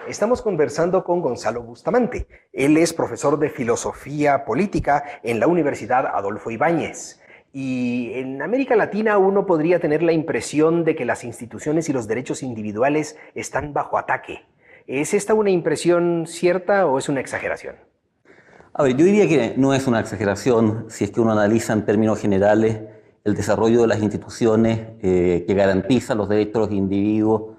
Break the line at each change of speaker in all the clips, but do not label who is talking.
Estamos conversando con Gonzalo Bustamante. Él es profesor de filosofía política en la Universidad Adolfo Ibáñez. Y en América Latina uno podría tener la impresión de que las instituciones y los derechos individuales están bajo ataque. ¿Es esta una impresión cierta o es una exageración?
A ver, yo diría que no es una exageración si es que uno analiza en términos generales el desarrollo de las instituciones que garantizan los derechos de los individuos,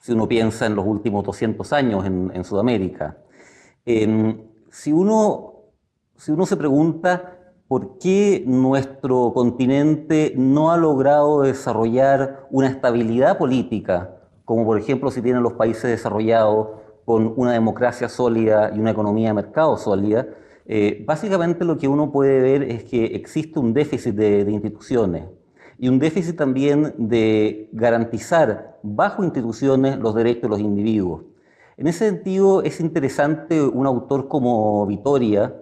si uno piensa en los últimos 200 años en Sudamérica. Si uno se pregunta por qué nuestro continente no ha logrado desarrollar una estabilidad política, como por ejemplo si tienen los países desarrollados con una democracia sólida y una economía de mercado sólida, básicamente lo que uno puede ver es que existe un déficit de instituciones y un déficit también de garantizar bajo instituciones los derechos de los individuos. En ese sentido es interesante un autor como Vittoria,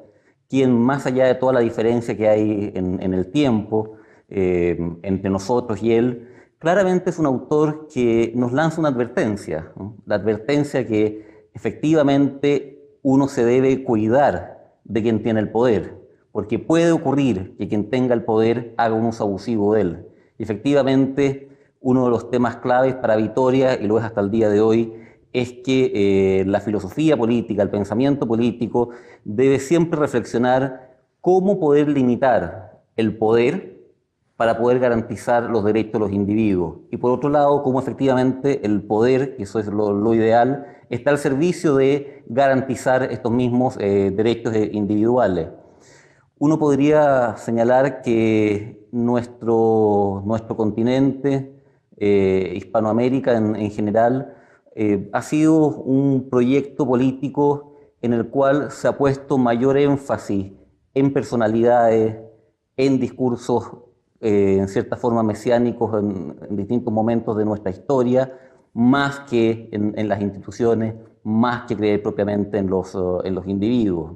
quien más allá de toda la diferencia que hay en el tiempo entre nosotros y él, claramente es un autor que nos lanza una advertencia, ¿no? La advertencia que efectivamente uno se debe cuidar de quien tiene el poder, porque puede ocurrir que quien tenga el poder haga un uso abusivo de él. Y efectivamente, uno de los temas claves para Vittoria, y lo es hasta el día de hoy, es que la filosofía política, el pensamiento político, debe siempre reflexionar cómo poder limitar el poder para poder garantizar los derechos de los individuos. Y por otro lado, cómo efectivamente el poder, que eso es lo ideal, está al servicio de garantizar estos mismos derechos individuales. Uno podría señalar que nuestro continente, Hispanoamérica en general, ha sido un proyecto político en el cual se ha puesto mayor énfasis en personalidades, en discursos en cierta forma mesiánicos en distintos momentos de nuestra historia, más que en las instituciones, más que creer propiamente en los individuos.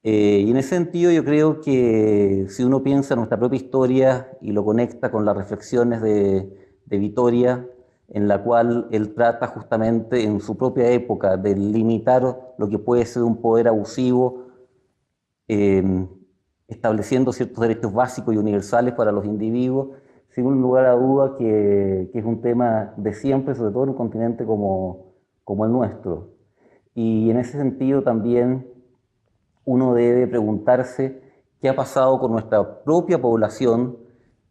Y en ese sentido yo creo que si uno piensa en nuestra propia historia y lo conecta con las reflexiones de Vittoria, en la cual él trata justamente en su propia época de limitar lo que puede ser un poder abusivo, estableciendo ciertos derechos básicos y universales para los individuos, sin lugar a duda que es un tema de siempre, sobre todo en un continente como el nuestro. Y en ese sentido también uno debe preguntarse qué ha pasado con nuestra propia población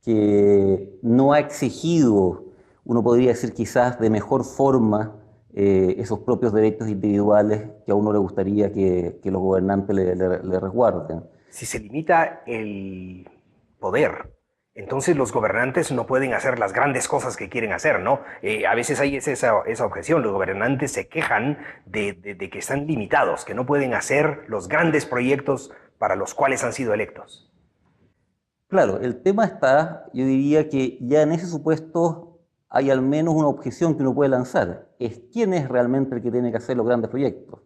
que no ha exigido, uno podría decir quizás de mejor forma, esos propios derechos individuales que a uno le gustaría que los gobernantes le resguarden.
Si se limita el poder, entonces los gobernantes no pueden hacer las grandes cosas que quieren hacer, ¿no? A veces hay esa objeción, los gobernantes se quejan de que están limitados, que no pueden hacer los grandes proyectos para los cuales han sido electos.
Claro, el tema está, yo diría que ya en ese supuesto hay al menos una objeción que uno puede lanzar, es quién es realmente el que tiene que hacer los grandes proyectos.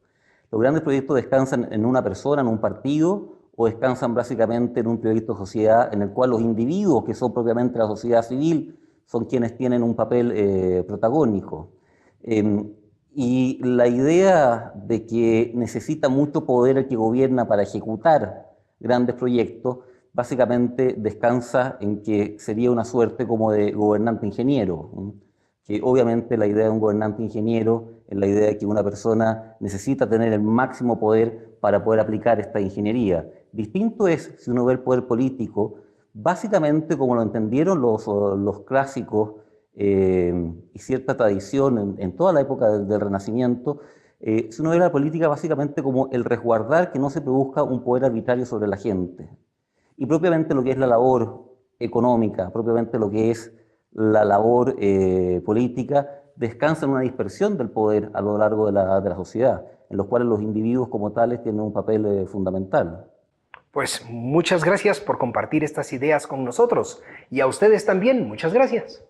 Los grandes proyectos descansan en una persona, en un partido, o descansan básicamente en un proyecto de sociedad en el cual los individuos, que son propiamente la sociedad civil, son quienes tienen un papel protagónico. Y la idea de que necesita mucho poder el que gobierna para ejecutar grandes proyectos, básicamente descansa en que sería una suerte como de gobernante ingeniero, ¿no? Que obviamente la idea de un gobernante ingeniero es la idea de que una persona necesita tener el máximo poder para poder aplicar esta ingeniería. Distinto es si uno ve el poder político, básicamente como lo entendieron los clásicos y cierta tradición en toda la época del Renacimiento, si uno ve la política básicamente como el resguardar que no se produzca un poder arbitrario sobre la gente. Y propiamente lo que es la labor económica, propiamente lo que es la labor política, descansa en una dispersión del poder a lo largo de la sociedad, en los cuales los individuos como tales tienen un papel fundamental.
Pues muchas gracias por compartir estas ideas con nosotros y a ustedes también, muchas gracias.